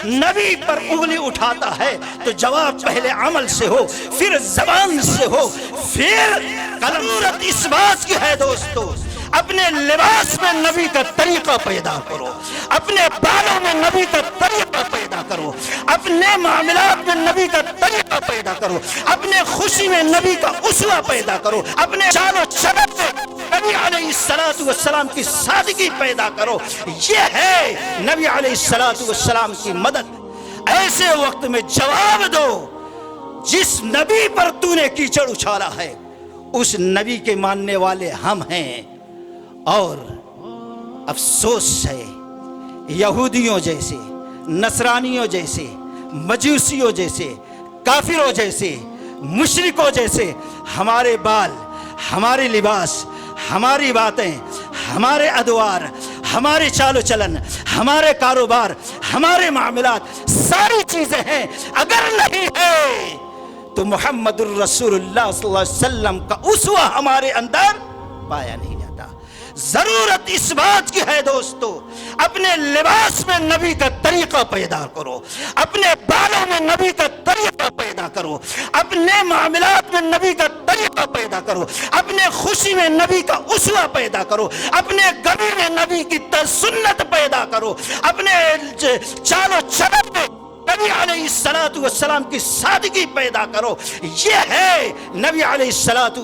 نبی پر انگلی اٹھاتا ہے تو جواب پہلے عمل سے ہو، پھر زبان سے ہو، پھر قلم۔ ضرورت اس بات کی ہے دوستو، اپنے لباس میں نبی کا طریقہ پیدا کرو، اپنے بالوں میں نبی کا طریقہ پیدا کرو، اپنے معاملات میں نبی کا طریقہ پیدا کرو، اپنے خوشی میں نبی کا اسوہ پیدا کرو، اپنے چال و چلن میں نبی علیہ السلام کی سادگی پیدا کرو۔ یہ ہے نبی علیہ السلام کی مدد۔ ایسے وقت میں جواب دو، جس نبی پر تو نے کیچڑ اچھالا ہے اس نبی کے ماننے والے ہم ہیں، اور افسوس ہے یہودیوں جیسے، نصرانیوں جیسے، مجوسیوں جیسے، کافروں جیسے، مشرکوں جیسے ہمارے بال، ہمارے لباس، ہماری باتیں، ہمارے ادوار، ہمارے چال و چلن، ہمارے کاروبار، ہمارے معاملات، ساری چیزیں ہیں، اگر نہیں ہے تو محمد الرسول اللہ صلی اللہ علیہ وسلم کا اسوہ ہمارے اندر پایا نہیں جاتا۔ ضرورت اس بات کی ہے دوستو، اپنے لباس میں نبی کا طریقہ پیدا کرو، اپنے بالوں میں نبی کا طریقہ پیدا کرو، اپنے معاملات میں نبی کا طریقہ پیدا کرو، اپنے خوشی میں نبی کا اسوہ پیدا کرو، اپنے غمی میں نبی کی سنت پیدا کرو، اپنے چال و چلن میں نبی علیہ السلام کی سادگی پیدا کرو۔ یہ ہے نبی علیہ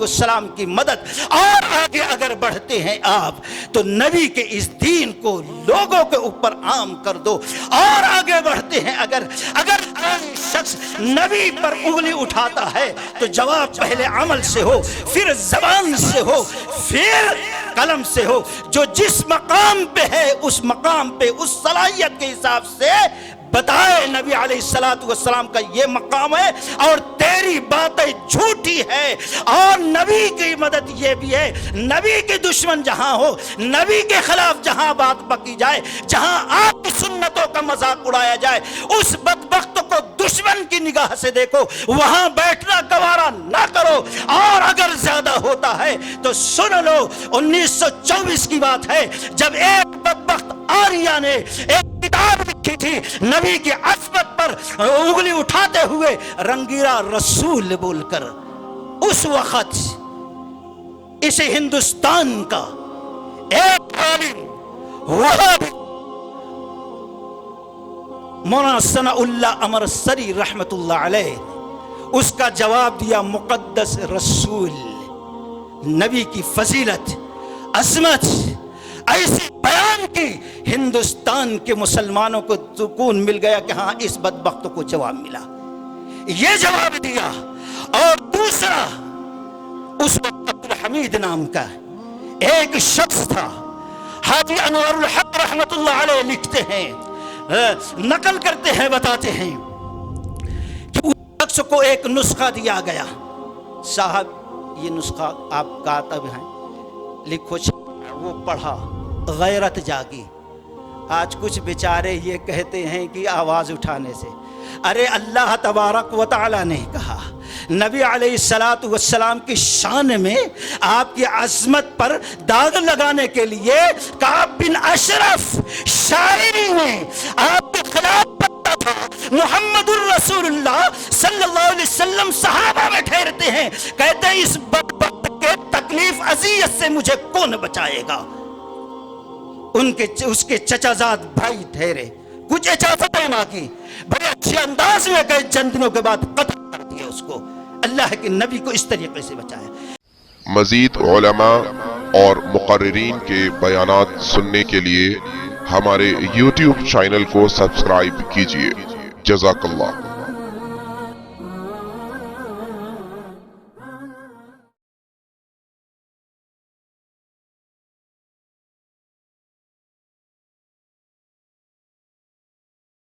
السلام کی مدد۔ اور آگے اگر بڑھتے ہیں آپ تو نبی کے اس دین کو لوگوں کے اوپر عام کر دو۔ اور آگے بڑھتے ہیں، اگر کوئی شخص نبی پر انگلی اٹھاتا ہے تو جواب پہلے عمل سے ہو، پھر زبان سے ہو، پھر قلم سے ہو۔ جو جس مقام پہ ہے اس مقام پہ اس صلاحیت کے حساب سے بتائے نبی علیہ السلام کا یہ مقام ہے اور تیری باتیں جھوٹی ہے۔ اور نبی کی مدد یہ بھی ہے، نبی کے دشمن جہاں ہو، نبی کے خلاف جہاں بات بکی جائے، جہاں آپ کی سنتوں کا مذاق اڑایا جائے، اس بدبخت کو دشمن کی نگاہ سے دیکھو، وہاں بیٹھنا گوارا نہ کرو۔ اور اگر زیادہ ہوتا ہے تو سن لو، 1924 کی بات ہے جب ایک بدبخت آریہ نے ایک کتاب لکھی تھی نبی کی عصمت پر انگلی اٹھاتے ہوئے رنگیرا رسول بول کر۔ اس وقت اس ہندوستان کا ایک عالم وہابی مولانا ثناء اللہ امرتسری رحمت اللہ علیہ، اس کا جواب دیا مقدس رسول۔ نبی کی فضیلت، عظمت ایسی بیان کی، ہندوستان کے مسلمانوں کو سکون مل گیا کہ ہاں اس بدبخت کو جواب ملا، یہ جواب دیا۔ اور دوسرا، اس وقت عبدالحمید نام کا ایک شخص تھا، حاجی انور الحق رحمت اللہ علیہ لکھتے ہیں، نقل کرتے ہیں، بتاتے ہیں کہ اس شخص کو ایک نسخہ دیا گیا، صاحب یہ نسخہ آپ کاتب ہیں، لکھو۔ وہ پڑھا، غیرت جاگی۔ آج کچھ بیچارے یہ کہتے ہیں کہ آواز اٹھانے سے، ارے اللہ تبارک و تعالی نے کہا نبی علیہ السلام کی شان میں آپ کی عظمت پر داغ لگانے کے لیے کعب بن اشرف شاعری میں آپ کے خلاف پڑھتا تھا۔ محمد الرسول اللہ صلی اللہ علیہ وسلم صحابہ میں ٹھہرتے ہیں، کہتے ہیں اس بدبخت کے تکلیف اذیت سے مجھے کون بچائے گا۔ اس کے چچا زاد بھائی ٹھہرے، کچھ اجازتیں مانگی، بڑے اچھے انداز میں کئی چند دنوں کے بعد قتل کر دیا اس کو۔ اللہ کے نبی کو اس طریقے سے بچایا۔ مزید علماء اور مقررین کے بیانات سننے کے لیے ہمارے YouTube چینل کو سبسکرائب کیجیے۔ جزاک اللہ۔